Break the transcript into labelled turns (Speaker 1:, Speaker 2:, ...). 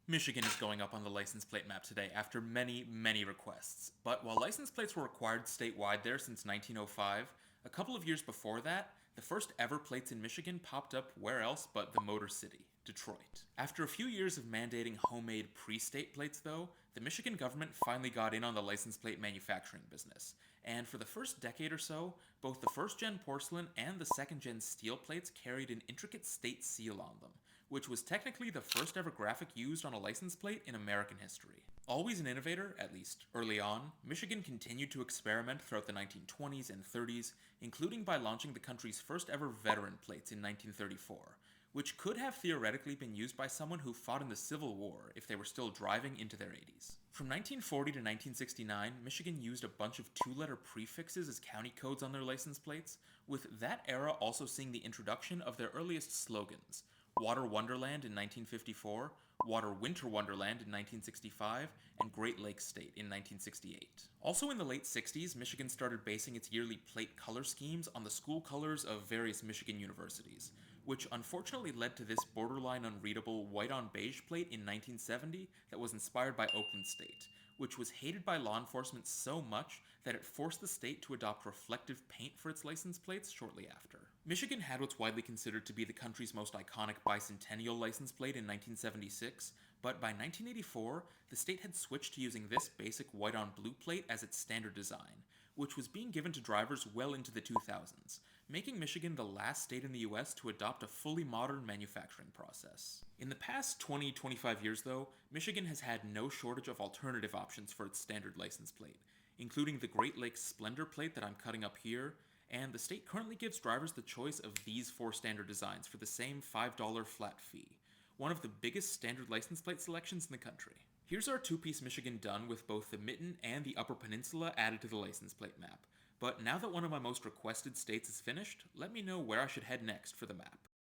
Speaker 1: Michigan is going up on the license plate map today after many, many requests. But while license plates were required statewide there since 1905, a couple of years before that, the first ever plates in Michigan popped up where else but the Motor City, Detroit. After a few years of mandating homemade pre-state plates though, the Michigan government finally got in on the license plate manufacturing business. And for the first decade or so, both the first gen porcelain and the second gen steel plates carried an intricate state seal on them, which was technically the first ever graphic used on a license plate in American history. Always an innovator, at least early on, Michigan continued to experiment throughout the 1920s and 30s, including by launching the country's first ever veteran plates in 1934, which could have theoretically been used by someone who fought in the Civil War if they were still driving into their 80s. From 1940 to 1969, Michigan used a bunch of two-letter prefixes as county codes on their license plates, with that era also seeing the introduction of their earliest slogans: Water Wonderland in 1954, Water Winter Wonderland in 1965, and Great Lakes State in 1968. Also in the late 60s, Michigan started basing its yearly plate color schemes on the school colors of various Michigan universities, which unfortunately led to this borderline unreadable white on beige plate in 1970 that was inspired by Oakland State, which was hated by law enforcement so much that it forced the state to adopt reflective paint for its license plates shortly after. Michigan had what's widely considered to be the country's most iconic bicentennial license plate in 1976, but by 1984, the state had switched to using this basic white on blue plate as its standard design, which was being given to drivers well into the 2000s, making Michigan the last state in the US to adopt a fully modern manufacturing process. In the past 20-25 years though, Michigan has had no shortage of alternative options for its standard license plate, including the Great Lakes Splendor plate that I'm cutting up here, and the state currently gives drivers the choice of these four standard designs for the same $5 flat fee, one of the biggest standard license plate selections in the country. Here's our two-piece Michigan done with both the Mitten and the Upper Peninsula added to the license plate map. But now that one of my most requested states is finished, let me know where I should head next for the map.